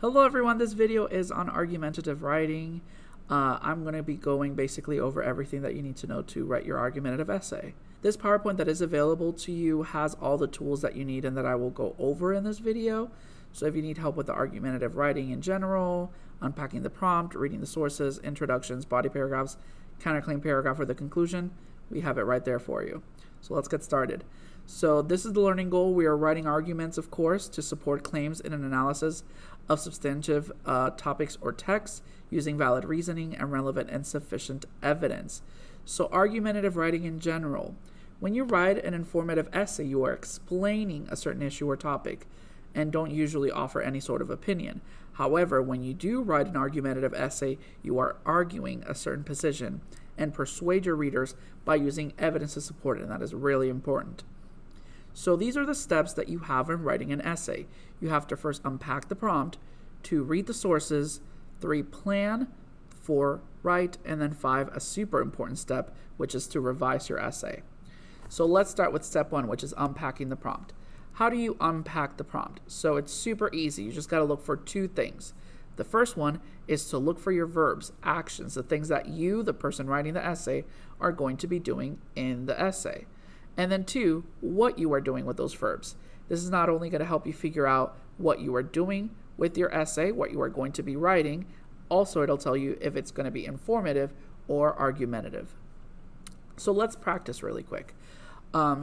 Hello everyone, this video is on argumentative writing. I'm going to be going basically over everything that you need to know to write your argumentative essay. This PowerPoint that is available to you has all the tools that you need and that I will go over in this video. So if you need help with the argumentative writing in general, unpacking the prompt, reading the sources, introductions, body paragraphs, counterclaim paragraph, or the conclusion, we have it right there for you. So let's get started. So this is the learning goal. We are writing arguments, of course, to support claims in an analysis of substantive topics or texts using valid reasoning and relevant and sufficient evidence. So argumentative writing in general. When you write an informative essay, you are explaining a certain issue or topic and don't usually offer any sort of opinion. However, when you do write an argumentative essay, you are arguing a certain position and persuade your readers by using evidence to support it, and that is really important. So these are the steps that you have in writing an essay. You have to first unpack the prompt, 2, read the sources, 3, plan, 4, write, and then 5, a super important step, which is to revise your essay. So let's start with step 1, which is unpacking the prompt. How do you unpack the prompt? So it's super easy. You just got to look for 2 things. The first one is to look for your verbs, actions, the things that you, the person writing the essay, are going to be doing in the essay. And then 2, what you are doing with those verbs. This is not only going to help you figure out what you are doing with your essay, what you are going to be writing, also it'll tell you if it's going to be informative or argumentative. So let's practice really quick.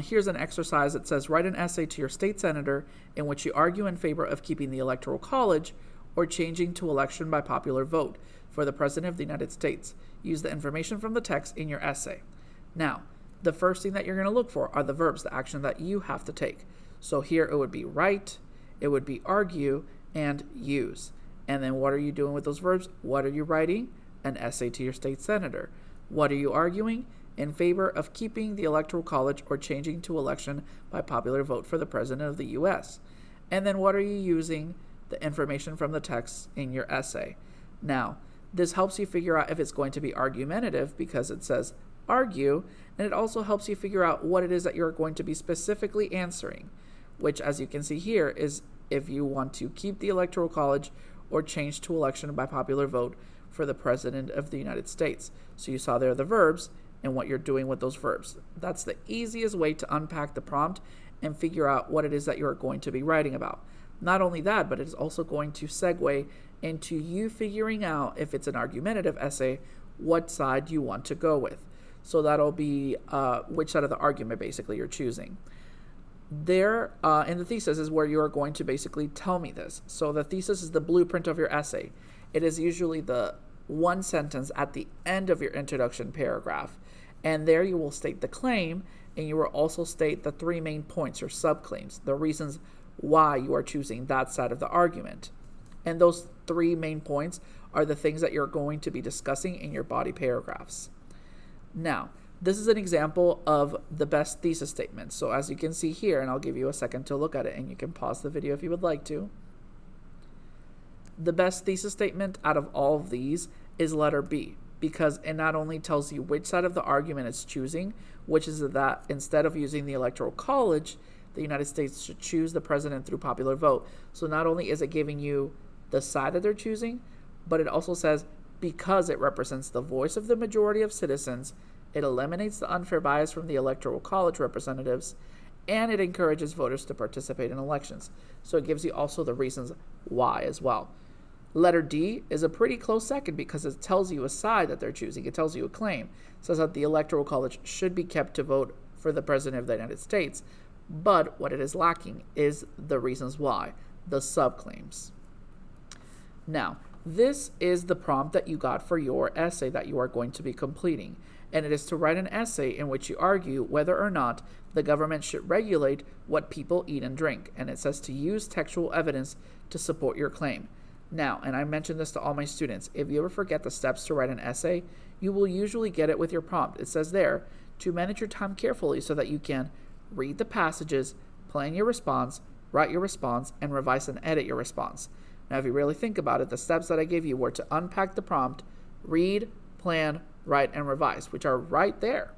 Here's an exercise that says write an essay to your state senator in which you argue in favor of keeping the Electoral College or changing to election by popular vote for the President of the United States. Use the information from the text in your essay. Now, the first thing that you're going to look for are the verbs, the action that you have to take. So here it would be write, it would be argue, and use. And then what are you doing with those verbs? What are you writing? An essay to your state senator. What are you arguing? In favor of keeping the Electoral College or changing to election by popular vote for the President of the U.S. And then what are you using? The information from the text in your essay. Now, this helps you figure out if it's going to be argumentative because it says argue, and it also helps you figure out what it is that you're going to be specifically answering, which, as you can see here, is if you want to keep the Electoral College or change to election by popular vote for the President of the United States. So you saw there the verbs and what you're doing with those verbs. That's the easiest way to unpack the prompt and figure out what it is that you're going to be writing about. Not only that, but it's also going to segue into you figuring out, if it's an argumentative essay, what side you want to go with. So that'll be which side of the argument basically you're choosing. There in the thesis is where you are going to basically tell me this. So the thesis is the blueprint of your essay. It is usually the one sentence at the end of your introduction paragraph. And there you will state the claim, and you will also state the 3 main points or subclaims, the reasons why you are choosing that side of the argument. And those 3 main points are the things that you're going to be discussing in your body paragraphs. Now, this is an example of the best thesis statement. So as you can see here, and I'll give you a second to look at it, and you can pause the video if you would like to. The best thesis statement out of all of these is letter B, because it not only tells you which side of the argument it's choosing, which is that instead of using the Electoral College, the United States should choose the president through popular vote. So not only is it giving you the side that they're choosing, but it also says because it represents the voice of the majority of citizens, it eliminates the unfair bias from the Electoral College representatives, and it encourages voters to participate in elections. So it gives you also the reasons why as well. Letter D is a pretty close second because it tells you a side that they're choosing. It tells you a claim. It says that the Electoral College should be kept to vote for the President of the United States, but what it is lacking is the reasons why, the subclaims. Now, this is the prompt that you got for your essay that you are going to be completing, and it is to write an essay in which you argue whether or not the government should regulate what people eat and drink, and it says to use textual evidence to support your claim. Now, and I mentioned this to all my students, if you ever forget the steps to write an essay, you will usually get it with your prompt. It says there to manage your time carefully so that you can read the passages, plan your response, write your response, and revise and edit your response. Now, if you really think about it, the steps that I gave you were to unpack the prompt, read, plan, write, and revise, which are right there.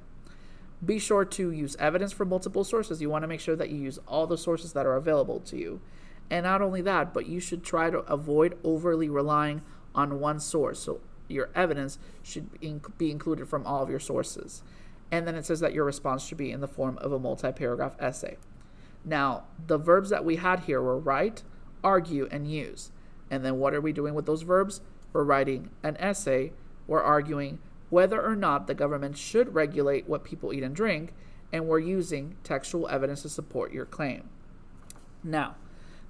Be sure to use evidence from multiple sources. You want to make sure that you use all the sources that are available to you. And not only that, but you should try to avoid overly relying on one source. So your evidence should be included from all of your sources. And then it says that your response should be in the form of a multi-paragraph essay. Now, the verbs that we had here were write, argue, and use. And then what are we doing with those verbs? We're writing an essay. We're arguing whether or not the government should regulate what people eat and drink, and we're using textual evidence to support your claim. Now,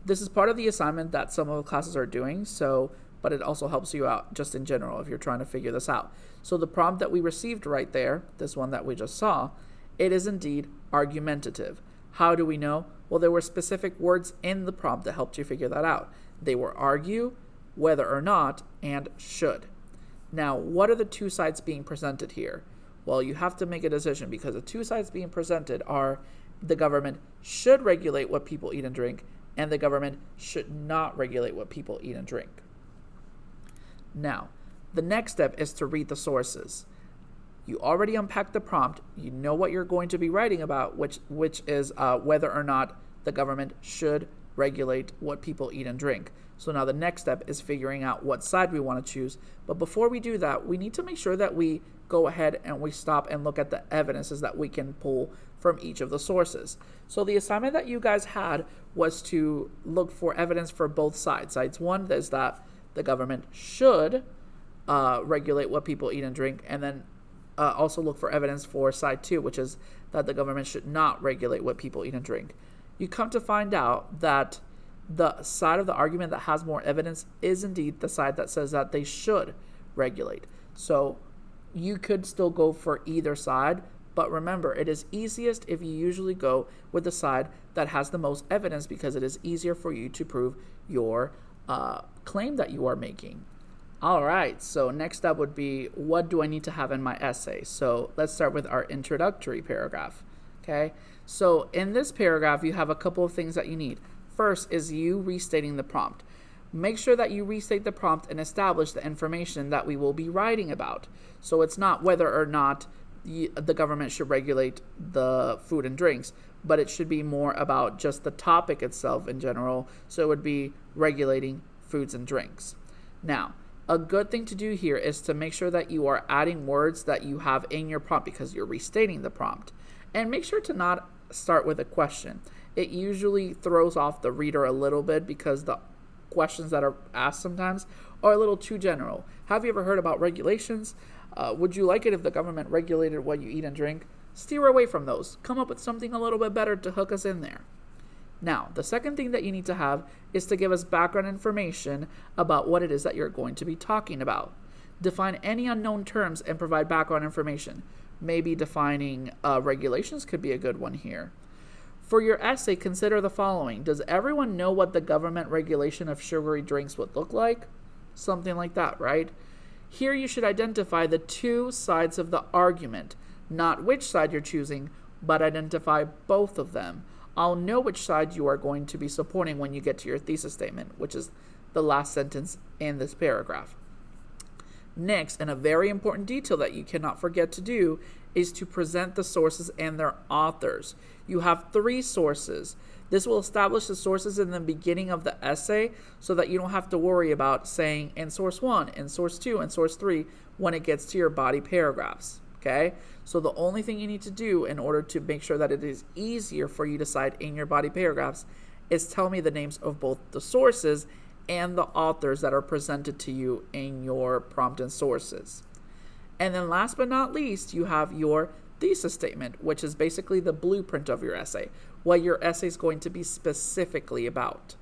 this is part of the assignment that some of the classes are doing, but it also helps you out just in general if you're trying to figure this out. So the prompt that we received right there, this one that we just saw, it is indeed argumentative. How do we know? Well, there were specific words in the prompt that helped you figure that out. They were argue, whether or not, and should. Now, what are the two sides being presented here? Well, you have to make a decision because the two sides being presented are the government should regulate what people eat and drink, and the government should not regulate what people eat and drink. Now, the next step is to read the sources. You already unpacked the prompt. You know what you're going to be writing about, which is whether or not the government should regulate what people eat and drink. So now the next step is figuring out what side we want to choose. But before we do that, we need to make sure that we go ahead and we stop and look at the evidences that we can pull from each of the sources. So the assignment that you guys had was to look for evidence for both sides. Sides one is that the government should regulate what people eat and drink, and then also look for evidence for side two, which is that the government should not regulate what people eat and drink. You come to find out that the side of the argument that has more evidence is indeed the side that says that they should regulate. So you could still go for either side, but remember, it is easiest if you usually go with the side that has the most evidence because it is easier for you to prove your claim that you are making. All right, so next up would be, what do I need to have in my essay? So let's start with our introductory paragraph, okay? So in this paragraph, you have a couple of things that you need. First is you restating the prompt. Make sure that you restate the prompt and establish the information that we will be writing about. So it's not whether or not the government should regulate the food and drinks, but it should be more about just the topic itself in general. So it would be regulating foods and drinks. Now, a good thing to do here is to make sure that you are adding words that you have in your prompt because you're restating the prompt. And make sure to not start with a question. It usually throws off the reader a little bit because the questions that are asked sometimes are a little too general. Have you ever heard about regulations? Would you like it if the government regulated what you eat and drink? Steer away from those. Come up with something a little bit better to hook us in there. Now, the second thing that you need to have is to give us background information about what it is that you're going to be talking about. Define any unknown terms and provide background information. Maybe defining regulations could be a good one here. For your essay, consider the following. Does everyone know what the government regulation of sugary drinks would look like? Something like that, right? Here you should identify the two sides of the argument, not which side you're choosing, but identify both of them. I'll know which side you are going to be supporting when you get to your thesis statement, which is the last sentence in this paragraph. Next, and a very important detail that you cannot forget to do, is to present the sources and their authors. You have 3 sources. This will establish the sources in the beginning of the essay so that you don't have to worry about saying in source 1, in source 2, and source 3 when it gets to your body paragraphs. Okay? So the only thing you need to do in order to make sure that it is easier for you to cite in your body paragraphs is tell me the names of both the sources and the authors that are presented to you in your prompt and sources. And then last but not least, you have your thesis statement, which is basically the blueprint of your essay, what your essay is going to be specifically about.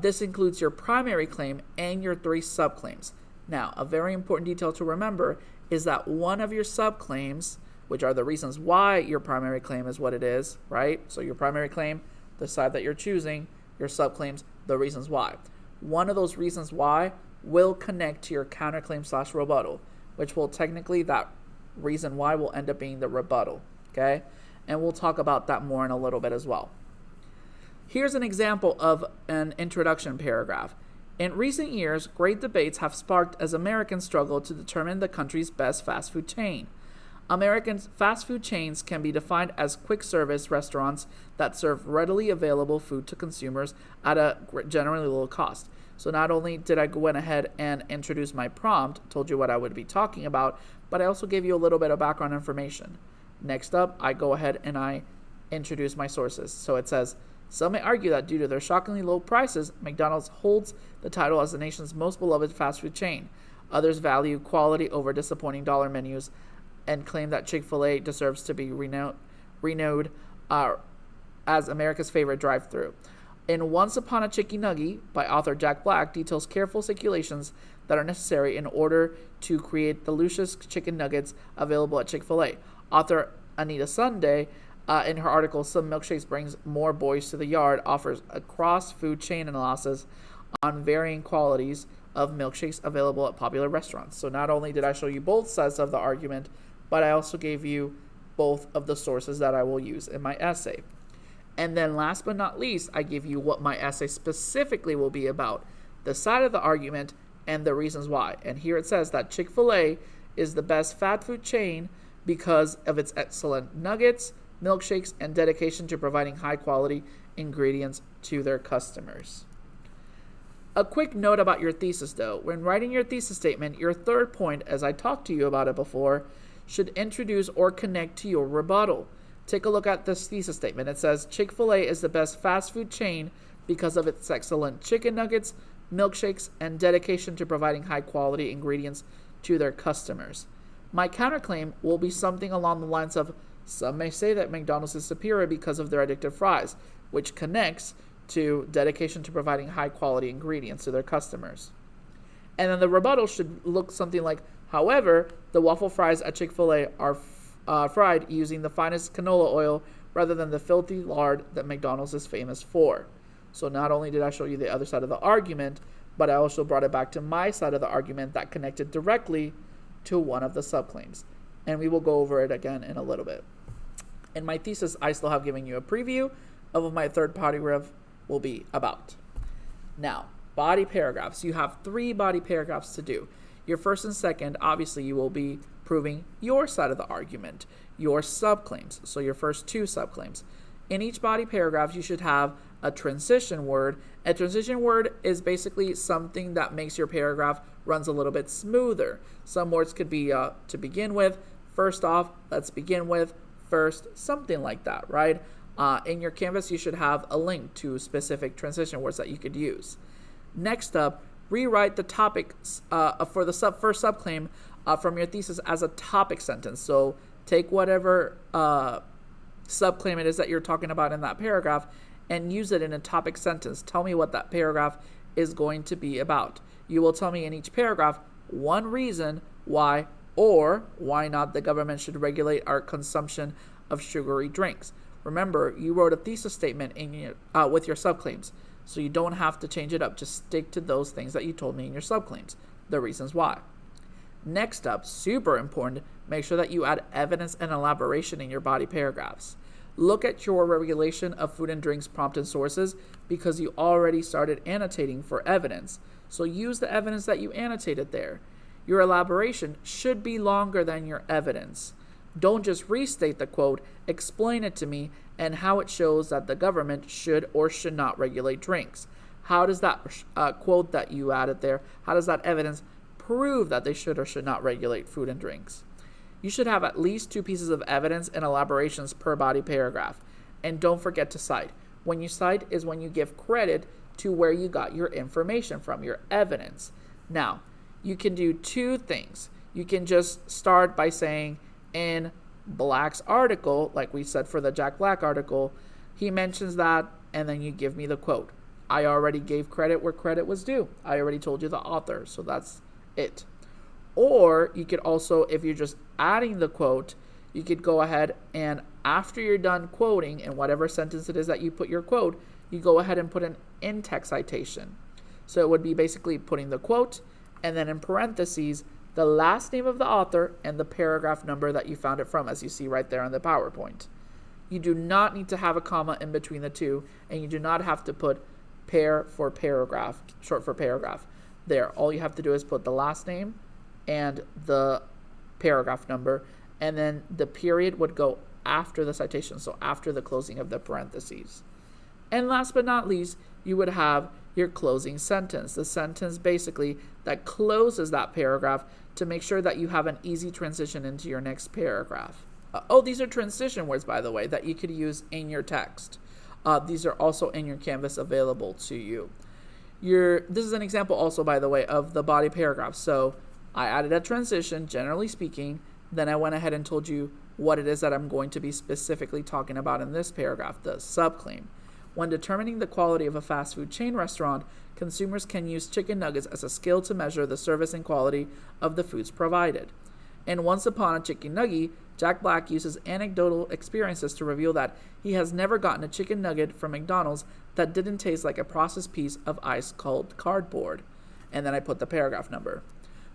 This includes your primary claim and your 3 subclaims. Now, a very important detail to remember is that one of your subclaims, which are the reasons why your primary claim is what it is, right? So your primary claim, the side that you're choosing, your subclaims, the reasons why. One of those reasons why will connect to your counterclaim / rebuttal, which will technically, that reason why will end up being the rebuttal, okay? And we'll talk about that more in a little bit as well. Here's an example of an introduction paragraph. In recent years, great debates have sparked as Americans struggle to determine the country's best fast food chain. American fast food chains can be defined as quick service restaurants that serve readily available food to consumers at a generally low cost. So not only did I go ahead and introduce my prompt, told you what I would be talking about, but I also gave you a little bit of background information. Next up, I go ahead and I introduce my sources. So it says, some may argue that due to their shockingly low prices, McDonald's holds the title as the nation's most beloved fast food chain. Others value quality over disappointing dollar menus and claim that Chick-fil-A deserves to be renowned as America's favorite drive-thru. In Once Upon a Chicken Nugget by author Jack Black details careful calculations that are necessary in order to create the luscious chicken nuggets available at Chick-fil-A. Author Anita Sunday, in her article, Some Milkshakes Brings More Boys to the Yard, offers a cross-food chain analysis on varying qualities of milkshakes available at popular restaurants. So not only did I show you both sides of the argument, but I also gave you both of the sources that I will use in my essay. And then last but not least, I give you what my essay specifically will be about, the side of the argument and the reasons why. And here it says that Chick-fil-A is the best fast food chain because of its excellent nuggets, milkshakes, and dedication to providing high-quality ingredients to their customers. A quick note about your thesis, though. When writing your thesis statement, your third point, as I talked to you about it before, should introduce or connect to your rebuttal. Take a look at this thesis statement. It says, Chick-fil-A is the best fast food chain because of its excellent chicken nuggets, milkshakes, and dedication to providing high-quality ingredients to their customers. My counterclaim will be something along the lines of, some may say that McDonald's is superior because of their addictive fries, which connects to dedication to providing high-quality ingredients to their customers. And then the rebuttal should look something like, however, the waffle fries at Chick-fil-A are fried using the finest canola oil rather than the filthy lard that McDonald's is famous for. So not only did I show you the other side of the argument, but I also brought it back to my side of the argument that connected directly to one of the subclaims. And we will go over it again in a little bit. In my thesis, I still have given you a preview of what my third paragraph will be about. Now, body paragraphs. You have 3 body paragraphs to do. Your first and second, obviously, you will be proving your side of the argument, your subclaims, so your first 2 subclaims. In each body paragraph, you should have a transition word. A transition word is basically something that makes your paragraph runs a little bit smoother. Some words could be to begin with, first off, let's begin with, first, something like that, right? In your Canvas, you should have a link to specific transition words that you could use. Next up, rewrite the topic for the first subclaim from your thesis as a topic sentence. So take whatever subclaim it is that you're talking about in that paragraph and use it in a topic sentence. Tell me what that paragraph is going to be about. You will tell me in each paragraph one reason why or why not the government should regulate our consumption of sugary drinks. Remember, you wrote a thesis statement with your subclaims, so you don't have to change it up. Just stick to those things that you told me in your subclaims, the reasons why. Next up, super important, make sure that you add evidence and elaboration in your body paragraphs. Look at your regulation of food and drinks prompt and sources because you already started annotating for evidence. So use the evidence that you annotated there. Your elaboration should be longer than your evidence. Don't just restate the quote, explain it to me and how it shows that the government should or should not regulate drinks. How does that quote that you added there, how does that evidence prove that they should or should not regulate food and drinks? You should have at least 2 pieces of evidence and elaborations per body paragraph. And don't forget to cite. When you cite is when you give credit to where you got your information from, your evidence. Now, you can do 2 things. You can just start by saying, in Black's article, like we said for the Jack Black article, he mentions that, and then you give me the quote. I already gave credit where credit was due. I already told you the author, so that's it. Or you could also, if you're just adding the quote, you could go ahead and after you're done quoting in whatever sentence it is that you put your quote, you go ahead and put an in-text citation. So it would be basically putting the quote and then in parentheses, the last name of the author and the paragraph number that you found it from, as you see right there on the PowerPoint. You do not need to have a comma in between the 2, and you do not have to put pair for paragraph, short for paragraph. There, all you have to do is put the last name and the paragraph number, and then the period would go after the citation, so after the closing of the parentheses. And last but not least, you would have your closing sentence, the sentence basically that closes that paragraph to make sure that you have an easy transition into your next paragraph. These are transition words, by the way, that you could use in your text. These are also in your Canvas available to you. This is an example also, by the way, of the body paragraph. So I added a transition, generally speaking, then I went ahead and told you what it is that I'm going to be specifically talking about in this paragraph, the subclaim. When determining the quality of a fast food chain restaurant, consumers can use chicken nuggets as a scale to measure the service and quality of the foods provided. In Once Upon a Chicken Nugget, Jack Black uses anecdotal experiences to reveal that he has never gotten a chicken nugget from McDonald's that didn't taste like a processed piece of ice-cold cardboard. And then I put the paragraph number.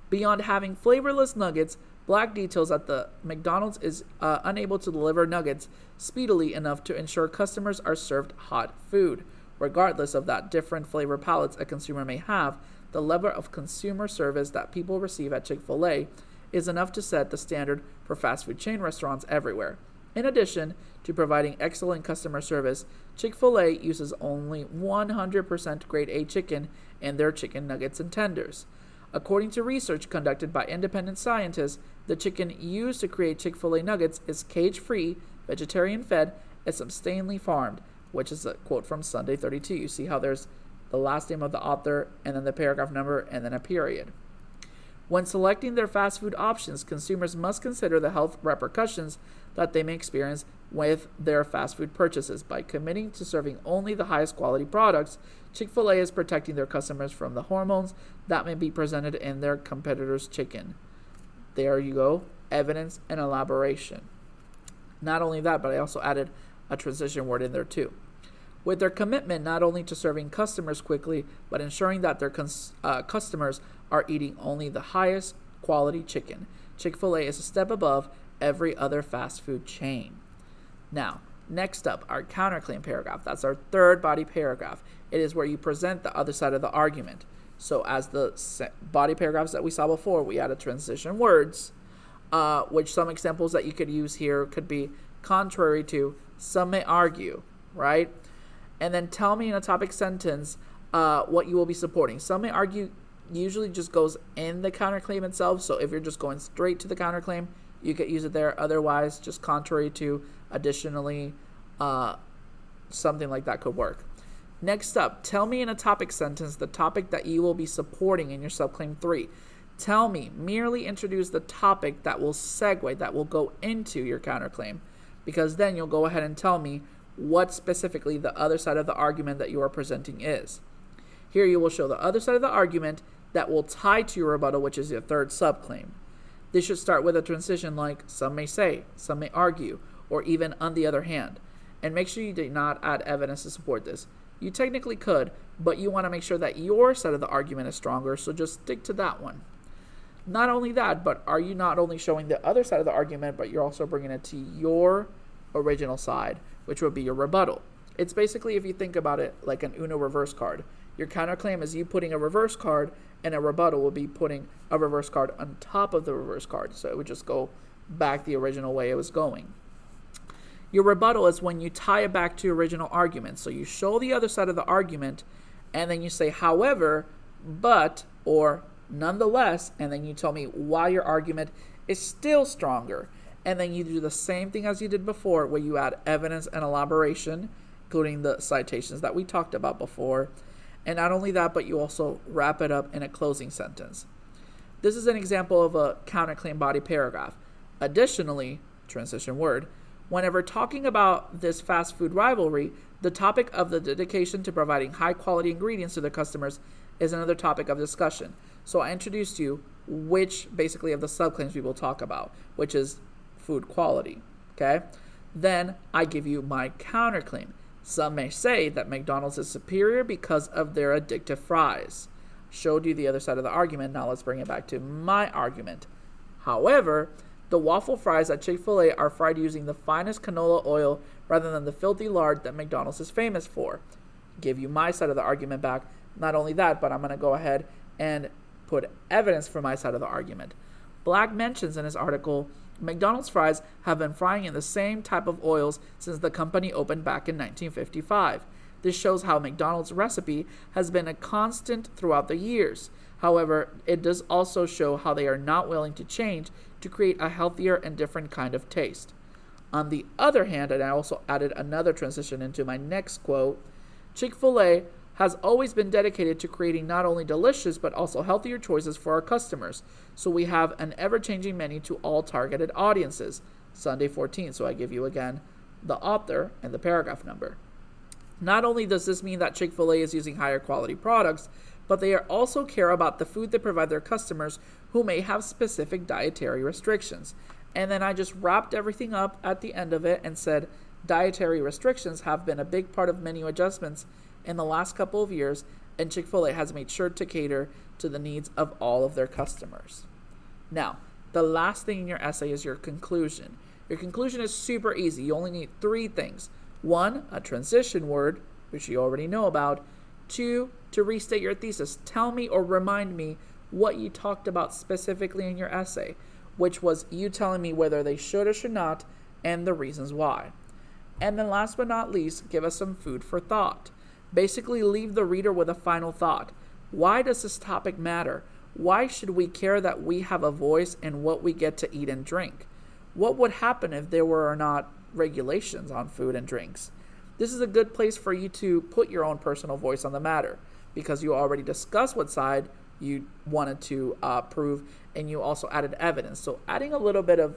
Beyond having flavorless nuggets, Black details that the McDonald's is unable to deliver nuggets speedily enough to ensure customers are served hot food. Regardless of that different flavor palettes a consumer may have, the level of consumer service that people receive at Chick-fil-A is enough to set the standard for fast food chain restaurants everywhere. In addition to providing excellent customer service, Chick-fil-A uses only 100% grade A chicken in their chicken nuggets and tenders. According to research conducted by independent scientists, the chicken used to create Chick-fil-A nuggets is cage-free, vegetarian-fed, and sustainably farmed, which is a quote from Sunday 32. You see how there's the last name of the author, and then the paragraph number, and then a period. When selecting their fast food options, consumers must consider the health repercussions that they may experience with their fast food purchases. By committing to serving only the highest quality products, Chick-fil-A is protecting their customers from the hormones that may be presented in their competitors' chicken. There you go, evidence and elaboration. Not only that, but I also added a transition word in there too. With their commitment not only to serving customers quickly, but ensuring that their customers are eating only the highest quality chicken, Chick-fil-A is a step above every other fast food chain. Now, next up, our counterclaim paragraph. That's our third body paragraph. It is where you present the other side of the argument. So as the body paragraphs that we saw before, we added transition words, which some examples that you could use here could be contrary to, some may argue, right? And then tell me in a topic sentence what you will be supporting. Some may argue usually just goes in the counterclaim itself. So if you're just going straight to the counterclaim, you could use it there. Otherwise, just contrary to, additionally, something like that could work. Next up, tell me in a topic sentence the topic that you will be supporting in your subclaim 3. Tell me, merely introduce the topic that will segue, that will go into your counterclaim, because then you'll go ahead and tell me what specifically the other side of the argument that you are presenting is. Here you will show the other side of the argument that will tie to your rebuttal, which is your third subclaim. This should start with a transition like some may say, some may argue, or even on the other hand. And make sure you do not add evidence to support this. You technically could, but you want to make sure that your side of the argument is stronger, so just stick to that one. Not only that, but are you not only showing the other side of the argument, but you're also bringing it to your original side, which would be your rebuttal. It's basically, if you think about it, like an Uno reverse card. Your counterclaim is you putting a reverse card, and a rebuttal will be putting a reverse card on top of the reverse card. So it would just go back the original way it was going. Your rebuttal is when you tie it back to your original argument. So you show the other side of the argument, and then you say, however, but, or nonetheless, and then you tell me why your argument is still stronger. And then you do the same thing as you did before, where you add evidence and elaboration, including the citations that we talked about before. And not only that, but you also wrap it up in a closing sentence. This is an example of a counterclaim body paragraph. Additionally, transition word, whenever talking about this fast food rivalry, the topic of the dedication to providing high quality ingredients to their customers is another topic of discussion. So I introduced you which basically of the subclaims we will talk about, which is food quality. Okay? Then I give you my counterclaim. Some may say that McDonald's is superior because of their addictive fries. Showed you the other side of the argument. Now let's bring it back to my argument. However, the waffle fries at Chick-fil-A are fried using the finest canola oil rather than the filthy lard that McDonald's is famous for. Give you my side of the argument back. Not only that, but I'm going to go ahead and put evidence for my side of the argument. Black mentions in his article McDonald's fries have been frying in the same type of oils since the company opened back in 1955. This shows how McDonald's recipe has been a constant throughout the years. However, it does also show how they are not willing to change to create a healthier and different kind of taste. On the other hand, and I also added another transition into my next quote, Chick-fil-A has always been dedicated to creating not only delicious but also healthier choices for our customers. So we have an ever-changing menu to all targeted audiences. Sunday 14. So I give you again the author and the paragraph number. Not only does this mean that Chick-fil-A is using higher quality products, but they also care about the food they provide their customers who may have specific dietary restrictions. And then I just wrapped everything up at the end of it and said, dietary restrictions have been a big part of menu adjustments in the last couple of years, and Chick-fil-A has made sure to cater to the needs of all of their customers. Now, the last thing in your essay is your conclusion. Your conclusion is super easy. You only need 3 things. 1, a transition word, which you already know about. 2, to restate your thesis. Tell me or remind me what you talked about specifically in your essay, which was you telling me whether they should or should not and the reasons why. And then last but not least, give us some food for thought. Basically, leave the reader with a final thought. Why does this topic matter? Why should we care that we have a voice in what we get to eat and drink? What would happen if there were not regulations on food and drinks? This is a good place for you to put your own personal voice on the matter because you already discussed what side you wanted to prove, and you also added evidence. So adding a little bit of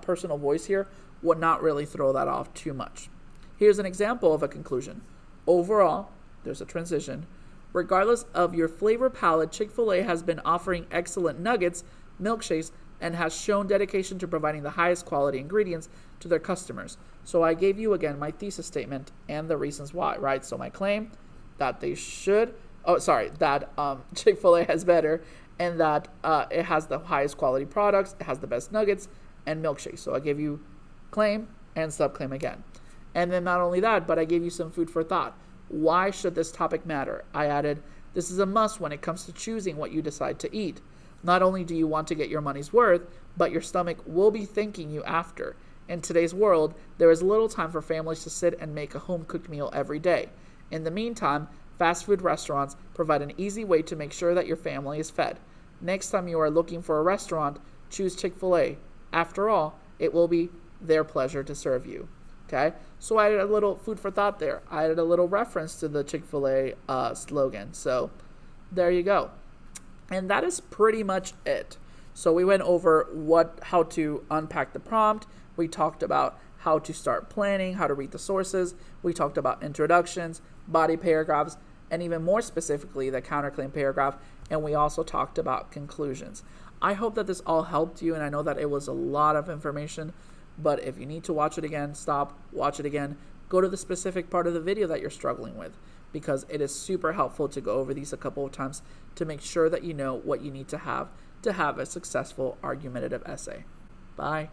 personal voice here would not really throw that off too much. Here's an example of a conclusion. Overall, there's a transition. Regardless of your flavor palette, Chick-fil-A has been offering excellent nuggets, milkshakes, and has shown dedication to providing the highest quality ingredients to their customers. So I gave you again my thesis statement and the reasons why, right? So my claim that Chick-fil-A has better, and that it has the highest quality products, it has the best nuggets and milkshakes. So I gave you claim and subclaim again. And then not only that, but I gave you some food for thought. Why should this topic matter? I added, this is a must when it comes to choosing what you decide to eat. Not only do you want to get your money's worth, but your stomach will be thanking you after. In today's world, there is little time for families to sit and make a home-cooked meal every day. In the meantime, fast food restaurants provide an easy way to make sure that your family is fed. Next time you are looking for a restaurant, choose Chick-fil-A. After all, it will be their pleasure to serve you. Okay, so I added a little food for thought there. I added a little reference to the Chick-fil-A slogan. So there you go. And that is pretty much it. So we went over how to unpack the prompt. We talked about how to start planning, how to read the sources. We talked about introductions, body paragraphs, and even more specifically, the counterclaim paragraph. And we also talked about conclusions. I hope that this all helped you, and I know that it was a lot of information. But if you need to watch it again, stop, watch it again. Go to the specific part of the video that you're struggling with, because it is super helpful to go over these a couple of times to make sure that you know what you need to have a successful argumentative essay. Bye.